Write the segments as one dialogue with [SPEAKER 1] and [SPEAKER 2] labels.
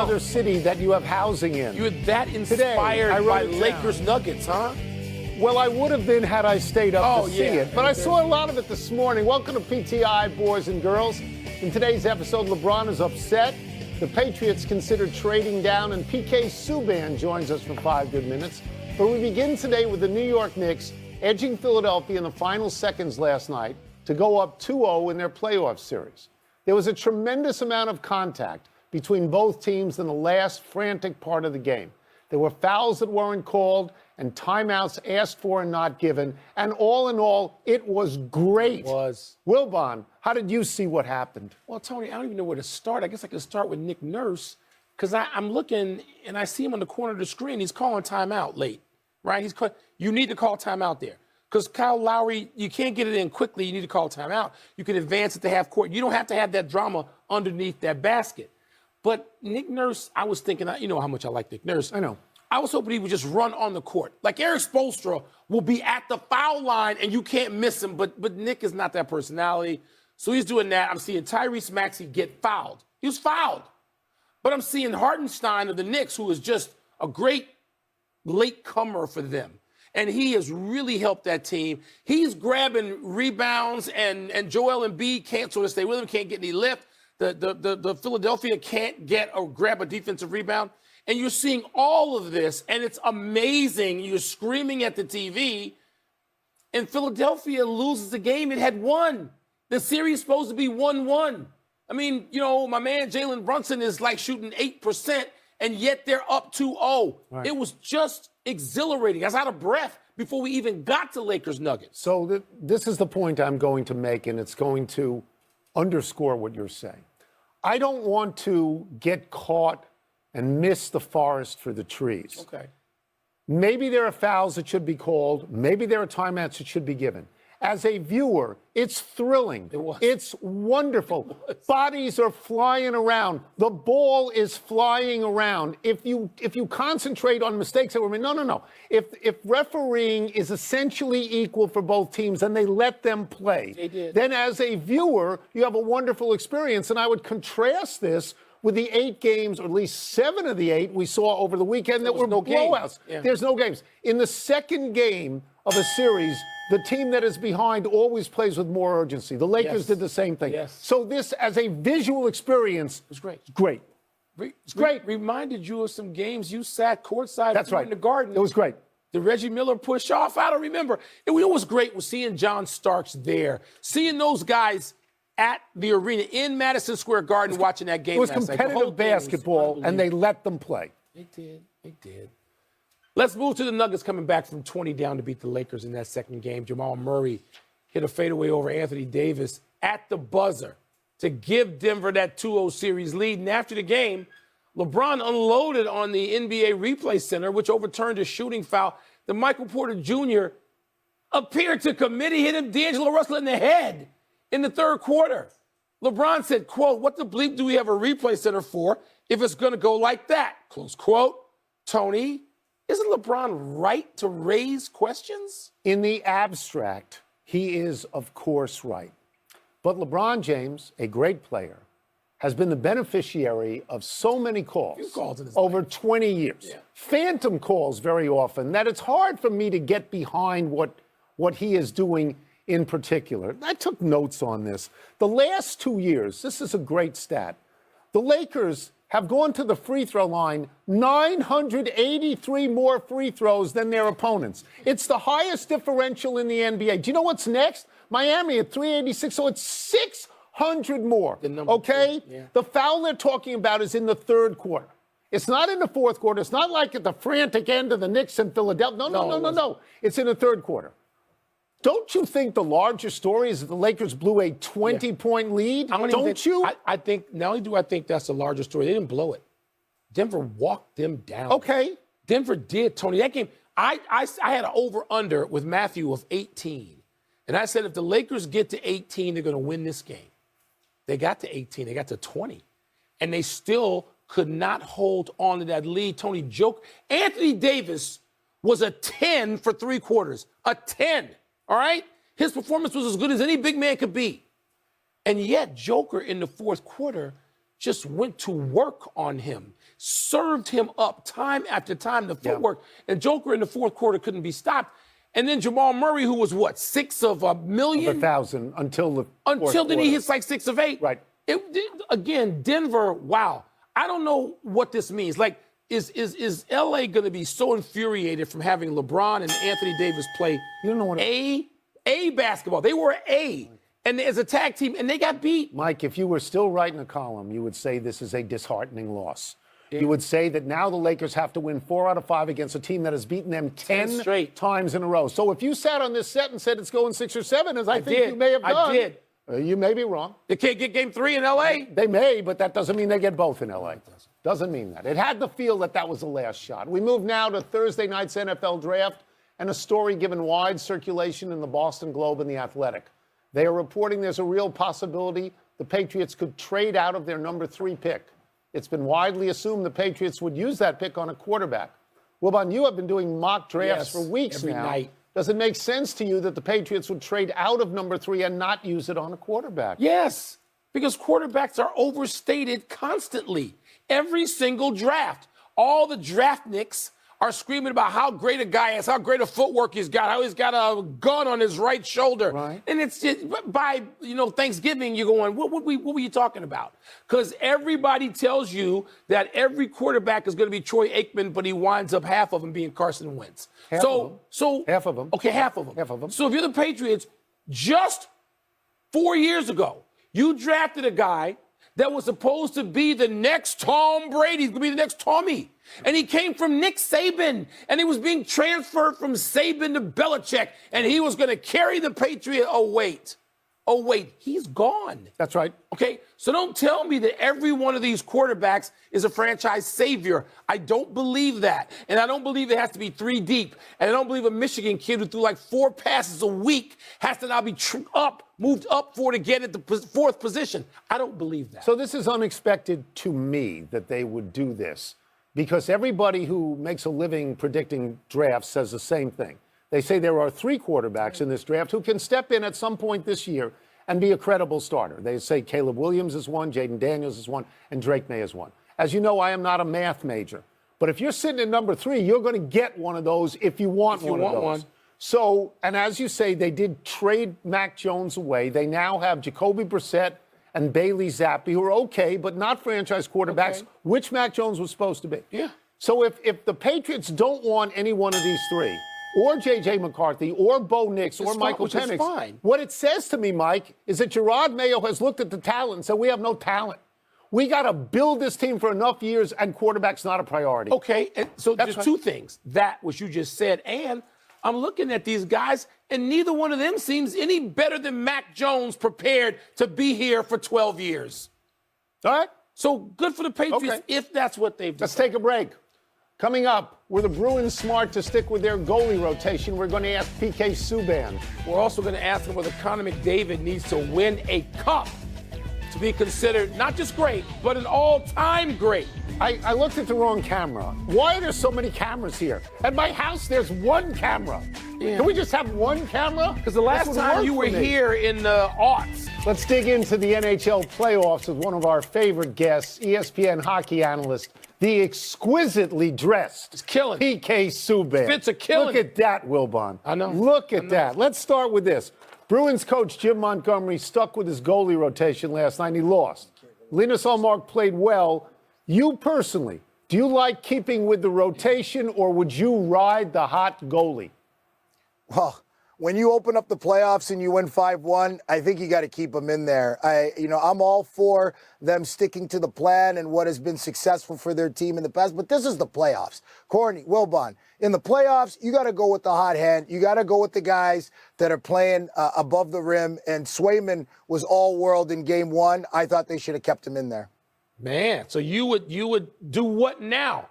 [SPEAKER 1] other city that you have housing in.
[SPEAKER 2] You're that inspired by Lakers Nuggets, huh?
[SPEAKER 1] Well, I would have been had I stayed up to see it. But I
[SPEAKER 2] Okay.
[SPEAKER 1] saw a lot of it this morning. Welcome to PTI, boys and girls. In today's episode, LeBron is upset. The Patriots considered trading down, and PK Subban joins us for 5 good minutes. But we begin today with the New York Knicks edging Philadelphia in the final seconds last night to go up 2-0 in their playoff series. There was a tremendous amount of contact between both teams in the last frantic part of the game. There were fouls that weren't called and timeouts asked for and not given. And all in all, it was great.
[SPEAKER 2] It was.
[SPEAKER 1] Wilbon, how did you see what happened?
[SPEAKER 2] Well, Tony, I don't even know where to start. I guess I could start with Nick Nurse, because I'm looking and I see him on the corner of the screen. He's calling timeout late, right? You need to call timeout there. Because Kyle Lowry, you can't get it in quickly. You need to call timeout. You can advance it to half court. You don't have to have that drama underneath that basket. But Nick Nurse, I was thinking, you know how much I like Nick Nurse.
[SPEAKER 1] I know.
[SPEAKER 2] I was hoping he would just run on the court. Like Eric Spoelstra will be at the foul line and you can't miss him, but Nick is not that personality. So he's doing that. I'm seeing Tyrese Maxey get fouled. He was fouled. But I'm seeing Hartenstein of the Knicks, who is just a great late comer for them. And he has really helped that team. He's grabbing rebounds, and Joel Embiid can't sort of stay with him, can't get any lift. The Philadelphia can't get or grab a defensive rebound. And you're seeing all of this, and it's amazing. You're screaming at the TV, and Philadelphia loses the game it had won. The series is supposed to be 1-1. I mean, you know, my man Jalen Brunson is like shooting 8%, and yet they're up 2-0. Right. It was just exhilarating. I was out of breath before we even got to Lakers Nuggets.
[SPEAKER 1] So this is the point I'm going to make, and it's going to underscore what you're saying. I don't want to get caught and miss the forest for the trees.
[SPEAKER 2] Okay.
[SPEAKER 1] Maybe there are fouls that should be called. Maybe there are timeouts that should be given. As a viewer, it's thrilling.
[SPEAKER 2] It was.
[SPEAKER 1] It's wonderful.
[SPEAKER 2] It was.
[SPEAKER 1] Bodies are flying around. The ball is flying around. If you concentrate on mistakes that were made, no. If refereeing is essentially equal for both teams and they let them play,
[SPEAKER 2] they did.
[SPEAKER 1] Then as a viewer, you have a wonderful experience. And I would contrast this with the 8 games, or at least 7 of the 8 we saw over the weekend that were
[SPEAKER 2] no
[SPEAKER 1] blowouts.
[SPEAKER 2] Yeah.
[SPEAKER 1] There's no games. In the second game of a series, the team that is behind always plays with more urgency. The Lakers did the same thing.
[SPEAKER 2] Yes.
[SPEAKER 1] So this, as a visual experience,
[SPEAKER 2] was great.
[SPEAKER 1] It's great. It's great.
[SPEAKER 2] Reminded you of some games you sat courtside
[SPEAKER 1] That's right.
[SPEAKER 2] in the Garden.
[SPEAKER 1] It was great.
[SPEAKER 2] The Reggie Miller push off. I don't remember. It was great was seeing John Starks there, seeing those guys at the arena in Madison Square Garden watching that game.
[SPEAKER 1] It was
[SPEAKER 2] last night.
[SPEAKER 1] competitive basketball, and they let them play.
[SPEAKER 2] They did. Let's move to the Nuggets coming back from 20 down to beat the Lakers in that second game. Jamal Murray hit a fadeaway over Anthony Davis at the buzzer to give Denver that 2-0 series lead. And after the game, LeBron unloaded on the NBA Replay Center, which overturned a shooting foul that Michael Porter Jr. appeared to commit. He hit him, D'Angelo Russell, in the head in the third quarter. LeBron said, quote, "What the bleep do we have a replay center for if it's going to go like that?" Close quote. Tony, isn't LeBron right to raise questions?
[SPEAKER 1] In the abstract, he is, of course, right. But LeBron James, a great player, has been the beneficiary of so many calls over 20 years.
[SPEAKER 2] Yeah.
[SPEAKER 1] Phantom calls very often that it's hard for me to get behind what he is doing in particular. I took notes on this. The last 2 years, this is a great stat, the Lakers have gone to the free throw line 983 more free throws than their opponents. It's the highest differential in the NBA. Do you know what's next? Miami at 386, so it's 600 more, okay?
[SPEAKER 2] Yeah.
[SPEAKER 1] The foul they're talking about is in the third quarter. It's not in the fourth quarter. It's not like at the frantic end of the Knicks in Philadelphia. No. It's in the third quarter. Don't you think the larger story is that the Lakers blew a 20-point lead? Don't you?
[SPEAKER 2] I think, not only do I think that's the larger story, they didn't blow it. Denver walked them down.
[SPEAKER 1] Okay.
[SPEAKER 2] Denver did, Tony. That game, I had an over-under with Matthew of 18. And I said if the Lakers get to 18, they're going to win this game. They got to 18. They got to 20. And they still could not hold on to that lead. Tony joke. Anthony Davis was a 10 for 3 quarters. A 10. All right? His performance was as good as any big man could be. And yet, Joker in the fourth quarter just went to work on him, served him up time after time, the footwork. And Joker in the fourth quarter couldn't be stopped. And then Jamal Murray, who was what, 6 of a million?
[SPEAKER 1] 1,000 until the
[SPEAKER 2] Until then he hits like 6 of 8.
[SPEAKER 1] Right.
[SPEAKER 2] Again, Denver, wow. I don't know what this means. Like, is LA going to be so infuriated from having LeBron and Anthony Davis play
[SPEAKER 1] you don't know what
[SPEAKER 2] A basketball? They were A. And as a tag team, and they got beat.
[SPEAKER 1] Mike, if you were still writing a column, you would say this is a disheartening loss. You would say that now the Lakers have to win 4 out of 5 against a team that has beaten them 10
[SPEAKER 2] straight
[SPEAKER 1] times in a row. So if you sat on this set and said it's going 6 or 7, as I think you may have done.
[SPEAKER 2] I did.
[SPEAKER 1] You may be wrong.
[SPEAKER 2] They can't get game 3 in L.A.?
[SPEAKER 1] They may, but that doesn't mean they get both in L.A. Doesn't mean that. It had the feel that was the last shot. We move now to Thursday night's NFL draft and a story given wide circulation in the Boston Globe and The Athletic. They are reporting there's a real possibility the Patriots could trade out of their number 3 pick. It's been widely assumed the Patriots would use that pick on a quarterback. Wilbon, you have been doing mock drafts for weeks
[SPEAKER 2] every
[SPEAKER 1] now.
[SPEAKER 2] night.
[SPEAKER 1] Does it make sense to you that the Patriots would trade out of number 3 and not use it on a quarterback?
[SPEAKER 2] Yes, because quarterbacks are overstated constantly. Every single draft. All the draftniks are screaming about how great a guy is, how great a footwork he's got, how he's got a gun on his right shoulder.
[SPEAKER 1] Right.
[SPEAKER 2] And it's just, by Thanksgiving, you're going, what were you talking about? Because everybody tells you that every quarterback is going to be Troy Aikman, but he winds up half of them being Carson Wentz.
[SPEAKER 1] Half of them.
[SPEAKER 2] Okay, half of them.
[SPEAKER 1] Half of them.
[SPEAKER 2] So if you're the Patriots, just 4 years ago, you drafted a guy that was supposed to be the next Tom Brady. He's going to be the next Tommy. And he came from Nick Saban, and he was being transferred from Saban to Belichick, and he was going to carry the Patriot. Oh, wait, he's gone.
[SPEAKER 1] That's right.
[SPEAKER 2] Okay, so don't tell me that every one of these quarterbacks is a franchise savior. I don't believe that. And I don't believe it has to be 3 deep. And I don't believe a Michigan kid who threw like 4 passes a week has to now be moved up 4 to get at the 4th position. I don't believe that.
[SPEAKER 1] So this is unexpected to me that they would do this, because everybody who makes a living predicting drafts says the same thing. They say there are 3 quarterbacks in this draft who can step in at some point this year and be a credible starter. They say Caleb Williams is one, Jaden Daniels is one, and Drake May is one. As you know, I am not a math major. But if you're sitting at number 3, you're going to get one of those if you want one of those. So, and as you say, they did trade Mac Jones away. They now have Jacoby Brissett and Bailey Zappi, who are okay, but not franchise quarterbacks, which Mac Jones was supposed to be.
[SPEAKER 2] Yeah.
[SPEAKER 1] So if the Patriots don't want any one of these 3, or J.J. McCarthy, or Bo Nix, or Michael Penix, what it says to me, Mike, is that Gerard Mayo has looked at the talent and said, we have no talent. We got to build this team for enough years, and quarterback's not a priority.
[SPEAKER 2] Okay, and so there's 2 things. That, what you just said, and I'm looking at these guys, and neither one of them seems any better than Mac Jones prepared to be here for 12 years.
[SPEAKER 1] All right.
[SPEAKER 2] So good for the Patriots if that's what they've done.
[SPEAKER 1] Let's take a break. Coming up, were the Bruins smart to stick with their goalie rotation? We're going to ask PK Subban.
[SPEAKER 2] We're also going to ask him whether Connor McDavid needs to win a cup to be considered not just great, but an all-time great.
[SPEAKER 1] I looked at the wrong camera. Why are there so many cameras here? At my house, there's 1 camera. Yeah. Can we just have 1 camera?
[SPEAKER 2] Because the last time you were here in the aughts.
[SPEAKER 1] Let's dig into the NHL playoffs with one of our favorite guests, ESPN hockey analyst, the exquisitely dressed PK Subban.
[SPEAKER 2] Fits a killing.
[SPEAKER 1] Look at that, Wilbon.
[SPEAKER 2] I know.
[SPEAKER 1] Look at that. Let's start with this. Bruins coach Jim Montgomery stuck with his goalie rotation last night, and he lost. Linus Ullmark played well. You personally, do you like keeping with the rotation, or would you ride the hot goalie?
[SPEAKER 3] Well, when you open up the playoffs and you win 5-1, I think you got to keep them in there. I'm all for them sticking to the plan and what has been successful for their team in the past, but this is the playoffs. Corny, Wilbon, in the playoffs, you got to go with the hot hand. You got to go with the guys that are playing above the rim, and Swayman was all-world in Game 1. I thought they should have kept him in there.
[SPEAKER 2] Man, so you would do what now?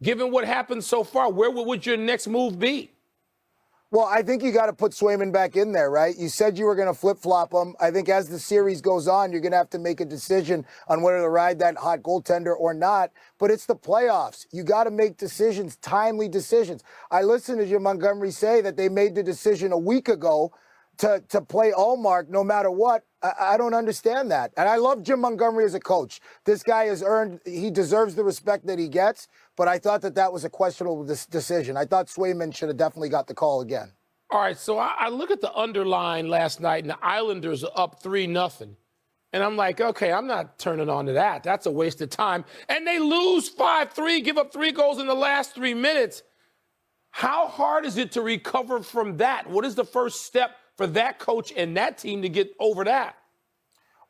[SPEAKER 2] Given what happened so far, where would your next move be?
[SPEAKER 3] Well, I think you got to put Swayman back in there, right? You said you were going to flip-flop him. I think as the series goes on, you're going to have to make a decision on whether to ride that hot goaltender or not. But it's the playoffs. You got to make decisions, timely decisions. I listened to Jim Montgomery say that they made the decision a week ago to play Allmark no matter what. I don't understand that. And I love Jim Montgomery as a coach. This guy he deserves the respect that he gets, but I thought that was a questionable decision. I thought Swayman should have definitely got the call again.
[SPEAKER 2] All right, so I look at the underline last night, and the Islanders are up 3-0. And I'm like, okay, I'm not turning on to that. That's a waste of time. And they lose 5-3, give up 3 goals in the last 3 minutes. How hard is it to recover from that? What is the first step for that coach and that team to get over that?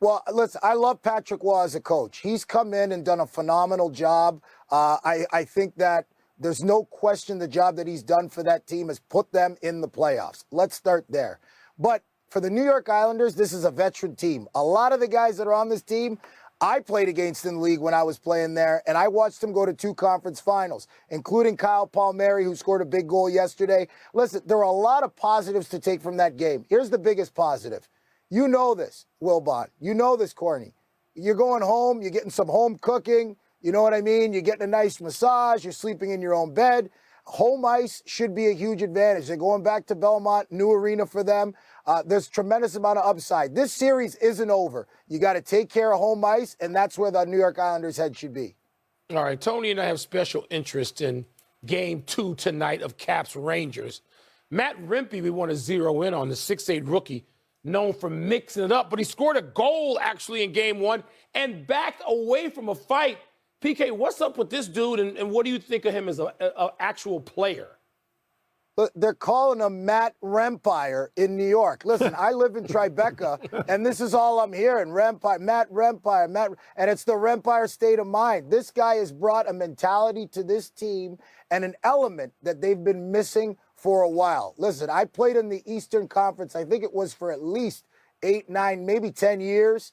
[SPEAKER 3] Well, listen, I love Patrick Waugh as a coach. He's come in and done a phenomenal job. I think that there's no question the job that he's done for that team has put them in the playoffs. Let's start there. But for the New York Islanders, this is a veteran team. A lot of the guys that are on this team, I played against in the league when I was playing there, and I watched them go to 2 conference finals, including Kyle Palmieri, who scored a big goal yesterday. Listen, there are a lot of positives to take from that game. Here's the biggest positive. You know this, Wilbon. You know this, Corny. You're going home, you're getting some home cooking. You know what I mean? You're getting a nice massage. You're sleeping in your own bed. Home ice should be a huge advantage. They're going back to Belmont, new arena for them. There's tremendous amount of upside. This series isn't over. You got to take care of home ice, and that's where the New York Islanders' head should be.
[SPEAKER 2] All right, Tony and I have special interest in Game 2 tonight of Caps Rangers. Matt Rempe, we want to zero in on, the 6'8" rookie, known for mixing it up, but he scored a goal actually in Game 1 and backed away from a fight. PK, what's up with this dude, and what do you think of him as an actual player?
[SPEAKER 3] Look, they're calling him Matt Rempire in New York. Listen, I live in Tribeca, and this is all I'm hearing. Matt Rempire, and it's the Rempire state of mind. This guy has brought a mentality to this team and an element that they've been missing for a while. Listen, I played in the Eastern Conference. I think it was for at least 8, 9, maybe 10 years.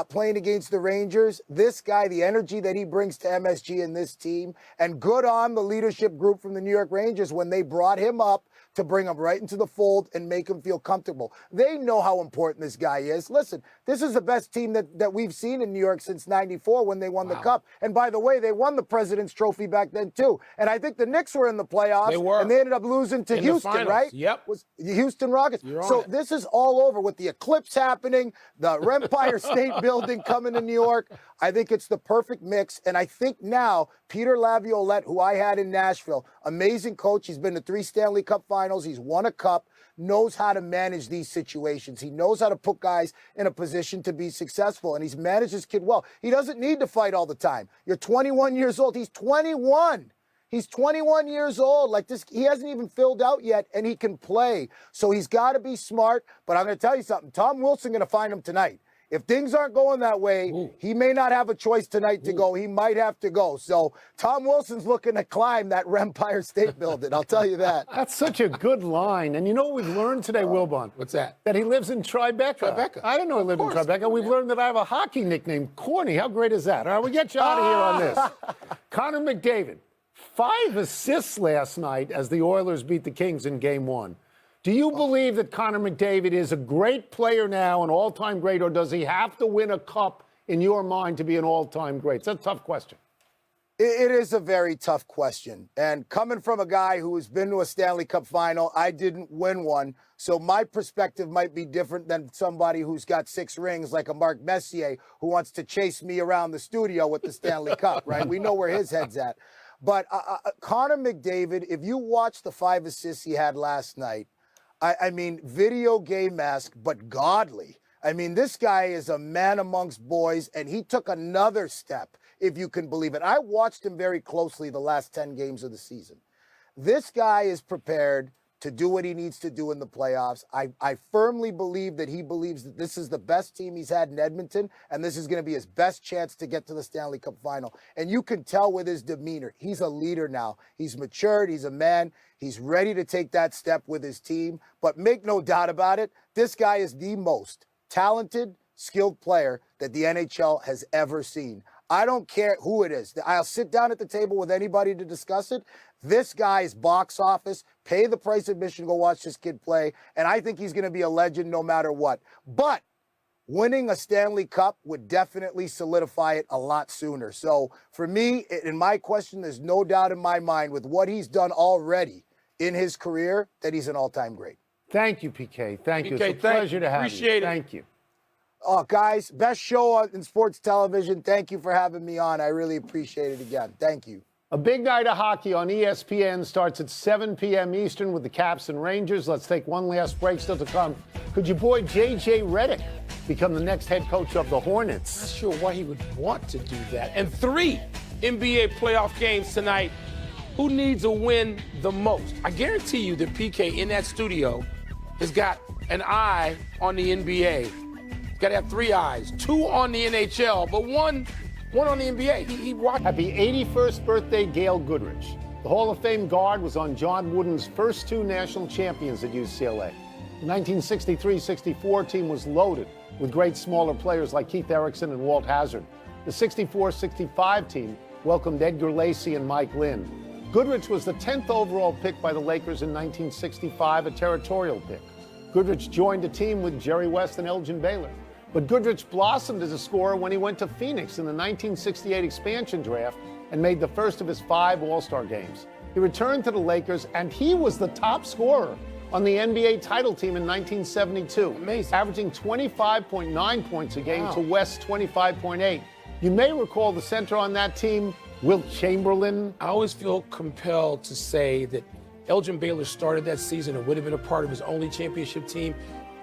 [SPEAKER 3] Playing against the Rangers, this guy, the energy that he brings to MSG and this team, and good on the leadership group from the New York Rangers when they brought him up to bring him right into the fold and make him feel comfortable. They know how important this guy is. Listen, this is the best team that we've seen in New York since '94 when they won the Cup. And by the way, they won the President's Trophy back then too. And I think the Knicks were in the playoffs.
[SPEAKER 2] They were.
[SPEAKER 3] And they ended up losing to Houston, right?
[SPEAKER 2] Yep.
[SPEAKER 3] Was the Houston Rockets. So
[SPEAKER 2] it.
[SPEAKER 3] this is all over with the eclipse happening, the Empire State Building coming to New York. I think it's the perfect mix. And I think now Peter Laviolette, who I had in Nashville, amazing coach. He's been to 3 Stanley Cup finals. He's won a cup, knows how to manage these situations. He knows how to put guys in a position to be successful. And he's managed his kid well. He doesn't need to fight all the time. You're 21 years old. He's 21. He's 21 years old. Like this, he hasn't even filled out yet, and he can play. So he's got to be smart. But I'm going to tell you something. Tom Wilson going to find him tonight. If things aren't going that way, he may not have a choice tonight to go. He might have to go. So Tom Wilson's looking to climb that Empire State Building. I'll tell you that.
[SPEAKER 1] That's such a good line. And you know what we've learned today, Wilbon?
[SPEAKER 2] What's that?
[SPEAKER 1] That he lives in Tribeca. I didn't know he lived in Tribeca. We've learned that I have a hockey nickname, Corny. How great is that? All right, we get you out of here on this. Connor McDavid, 5 assists last night as the Oilers beat the Kings in Game 1. Do you believe that Connor McDavid is a great player now, an all-time great, or does he have to win a cup in your mind to be an all-time great? It's a tough question.
[SPEAKER 3] It is a very tough question. And coming from a guy who has been to a Stanley Cup final, I didn't win one. So my perspective might be different than somebody who's got 6 rings like a Mark Messier who wants to chase me around the studio with the Stanley Cup, right? We know where his head's at. But Connor McDavid, if you watch the 5 assists he had last night, I mean, video game mask, but godly. I mean, this guy is a man amongst boys, and he took another step, if you can believe it. I watched him very closely the last 10 games of the season. This guy is prepared to do what he needs to do in the playoffs. I firmly believe that he believes that this is the best team he's had in Edmonton, and this is going to be his best chance to get to the Stanley Cup final. And you can tell with his demeanor, he's a leader now. He's matured. He's a man. He's ready to take that step with his team. But make no doubt about it, this guy is the most talented, skilled player that the NHL has ever seen. I don't care who it is. I'll sit down at the table with anybody to discuss it. This guy's box office, pay the price of admission, go watch this kid play, and I think he's going to be a legend no matter what. But winning a Stanley Cup would definitely solidify it a lot sooner. So for me, in my question, there's no doubt in my mind with what he's done already in his career that he's an all-time great.
[SPEAKER 1] Thank you, PK. Thank you.
[SPEAKER 2] PK,
[SPEAKER 1] It's a pleasure to have you.
[SPEAKER 2] Appreciate it.
[SPEAKER 1] Thank you.
[SPEAKER 3] Oh, guys, best show in sports television. Thank you for having me on. I really appreciate it again. Thank you.
[SPEAKER 1] A big night of hockey on ESPN starts at 7 p.m. Eastern with the Caps and Rangers. Let's take one last break still to come. Could your boy J.J. Redick become the next head coach of the Hornets?
[SPEAKER 2] Not sure why he would want to do that. And 3 NBA playoff games tonight. Who needs a win the most? I guarantee you that PK in that studio has got an eye on the NBA. He's got to have 3 eyes, 2 on the NHL, but one on the NBA. He watched.
[SPEAKER 1] Happy 81st birthday, Gail Goodrich. The Hall of Fame guard was on John Wooden's first 2 national champions at UCLA. The 1963-64 team was loaded with great smaller players like Keith Erickson and Walt Hazzard. The 64-65 team welcomed Edgar Lacey and Mike Lynn. Goodrich was the 10th overall pick by the Lakers in 1965, a territorial pick. Goodrich joined a team with Jerry West and Elgin Baylor. But Goodrich blossomed as a scorer when he went to Phoenix in the 1968 expansion draft and made the first of his 5 All-Star games. He returned to the Lakers, and he was the top scorer on the NBA title team in 1972,
[SPEAKER 2] Amazing.
[SPEAKER 1] averaging 25.9 points a game to West's 25.8. You may recall the center on that team, Wilt Chamberlain.
[SPEAKER 2] I always feel compelled to say that Elgin Baylor started that season and would have been a part of his only championship team.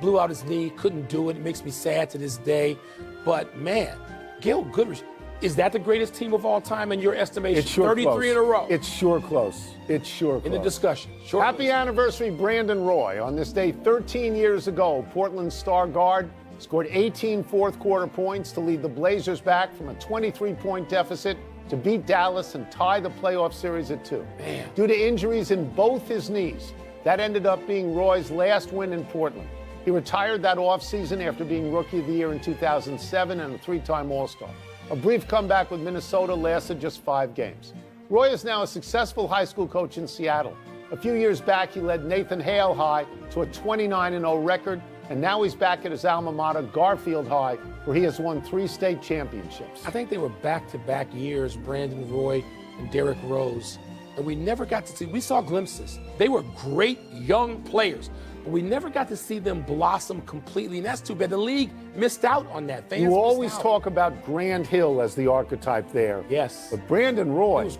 [SPEAKER 2] Blew out his knee, couldn't do it. It makes me sad to this day. But, man, Gail Goodrich, is that the greatest team of all time in your estimation?
[SPEAKER 1] It's sure
[SPEAKER 2] 33
[SPEAKER 1] close.
[SPEAKER 2] in a row.
[SPEAKER 1] It's sure close. It's sure close.
[SPEAKER 2] In the discussion. Sure
[SPEAKER 1] Happy
[SPEAKER 2] close.
[SPEAKER 1] anniversary, Brandon Roy. On this day 13 years ago, Portland's star guard scored 18 fourth-quarter points to lead the Blazers back from a 23-point deficit to beat Dallas and tie the playoff series at 2.
[SPEAKER 2] Man.
[SPEAKER 1] Due to injuries in both his knees, that ended up being Roy's last win in Portland. He retired that offseason after being Rookie of the Year in 2007 and a 3-time All-Star. A brief comeback with Minnesota lasted just 5 games. Roy is now a successful high school coach in Seattle. A few years back, he led Nathan Hale High to a 29-0 record, and now he's back at his alma mater, Garfield High, where he has won 3 state championships.
[SPEAKER 2] I think they were back-to-back years, Brandon Roy and Derrick Rose, and we never got to see. We saw glimpses. They were great young players, but we never got to see them blossom completely, and that's too bad. The league missed out on that. Fans
[SPEAKER 1] You
[SPEAKER 2] missed
[SPEAKER 1] always
[SPEAKER 2] out.
[SPEAKER 1] talk about Grant Hill as the archetype there.
[SPEAKER 2] Yes.
[SPEAKER 1] But Brandon Roy
[SPEAKER 2] was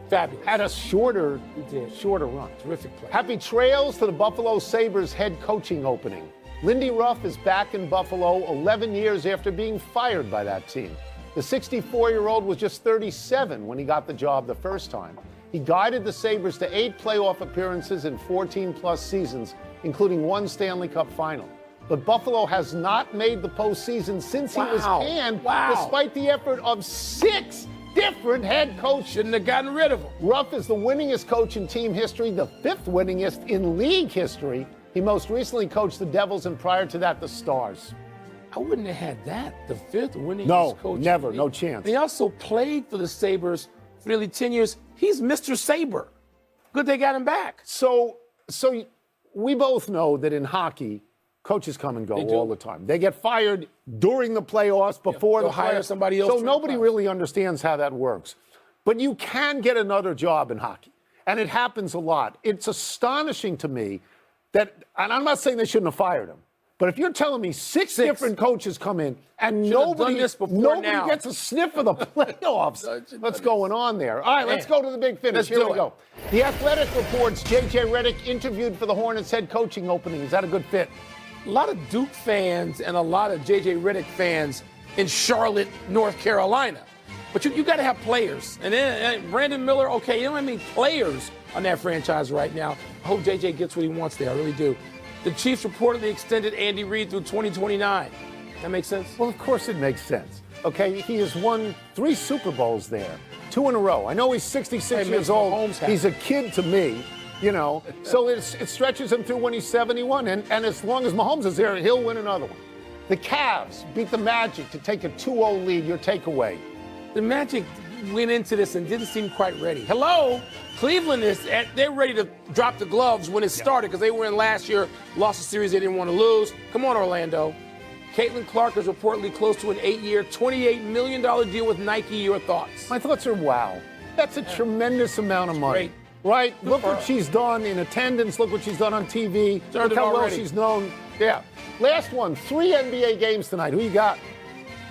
[SPEAKER 2] fabulous.
[SPEAKER 1] had a shorter run.
[SPEAKER 2] Terrific play.
[SPEAKER 1] Happy trails to the Buffalo Sabres head coaching opening. Lindy Ruff is back in Buffalo 11 years after being fired by that team. The 64-year-old was just 37 when he got the job the first time. He guided the Sabres to 8 playoff appearances in 14-plus seasons, including 1 Stanley Cup final. But Buffalo has not made the postseason since he was canned, despite the effort of 6 different head coaches.
[SPEAKER 2] Shouldn't have gotten rid of him.
[SPEAKER 1] Ruff is the winningest coach in team history, the 5th winningest in league history. He most recently coached the Devils, and prior to that, the Stars.
[SPEAKER 2] I wouldn't have had that. The 5th winningest
[SPEAKER 1] No,
[SPEAKER 2] coach.
[SPEAKER 1] never. No chance.
[SPEAKER 2] He also played for the Sabres for nearly 10 years. He's Mr. Sabre. Good they got him back.
[SPEAKER 1] So we both know that in hockey, coaches come and go all the time. They get fired during the playoffs, before
[SPEAKER 2] they'll
[SPEAKER 1] the
[SPEAKER 2] hire
[SPEAKER 1] playoffs.
[SPEAKER 2] somebody else
[SPEAKER 1] So
[SPEAKER 2] for the
[SPEAKER 1] nobody
[SPEAKER 2] playoffs.
[SPEAKER 1] really understands how that works. But you can get another job in hockey, and it happens a lot. It's astonishing to me that, and I'm not saying they shouldn't have fired him, but if you're telling me 6 different coaches come in and nobody
[SPEAKER 2] gets
[SPEAKER 1] a sniff of the playoffs, what's going on there? All right, let's go to the big finish.
[SPEAKER 2] Let's
[SPEAKER 1] Here
[SPEAKER 2] do
[SPEAKER 1] we
[SPEAKER 2] it.
[SPEAKER 1] go. The Athletic reports J.J. Redick interviewed for the Hornets head coaching opening. Is that a good fit?
[SPEAKER 2] A lot of Duke fans and a lot of J.J. Redick fans in Charlotte, North Carolina. But you got to have players. And then Brandon Miller, okay, you don't have any players on that franchise right now. I hope J.J. gets what he wants there. I really do. The Chiefs reportedly extended Andy Reid through 2029. That makes sense?
[SPEAKER 1] Well, of course it makes sense. Okay, he has won 3 Super Bowls there, 2 in a row. I know he's 66 years old.
[SPEAKER 2] Mahomes happy.
[SPEAKER 1] He's a kid to me, you know. So it stretches him through when he's 71. And as long as Mahomes is there, he'll win another one. The Cavs beat the Magic to take a 2-0 lead. Your takeaway?
[SPEAKER 2] The Magic went into this and didn't seem quite ready. Hello? Cleveland they're ready to drop the gloves when it started because they were in last year, lost a series they didn't want to lose. Come on, Orlando. Caitlin Clark is reportedly close to an 8-year, $28 million deal with Nike. Your thoughts?
[SPEAKER 1] My thoughts are wow. That's a tremendous amount of money.
[SPEAKER 2] Great.
[SPEAKER 1] right? Look what she's done in attendance. Look what she's done on TV.
[SPEAKER 2] Turned
[SPEAKER 1] Look
[SPEAKER 2] it
[SPEAKER 1] how well
[SPEAKER 2] already.
[SPEAKER 1] she's known. Yeah. Last one, 3 NBA games tonight. Who you got?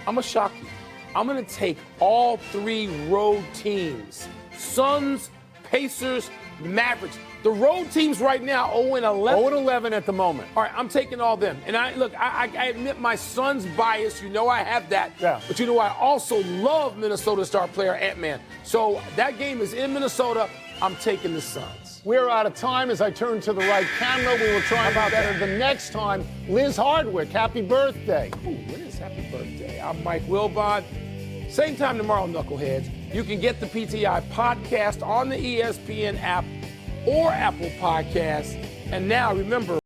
[SPEAKER 2] I'm going to shock you. I'm going to take all 3 road teams. Suns, Pacers, Mavericks. The road teams right now 0-11.
[SPEAKER 1] 0-11 at the moment.
[SPEAKER 2] All right, I'm taking all them. And I admit my son's bias. You know I have that.
[SPEAKER 1] Yeah.
[SPEAKER 2] But you know I also love Minnesota star player Ant-Man. So that game is in Minnesota. I'm taking the Suns.
[SPEAKER 1] We're out of time. As I turn to the right camera, we will try and be better the next time. Liz Hardwick, happy birthday.
[SPEAKER 2] Ooh, Liz, happy birthday. I'm Mike Wilbon. Same time tomorrow, knuckleheads. You can get the PTI podcast on the ESPN app or Apple Podcasts. And now, remember,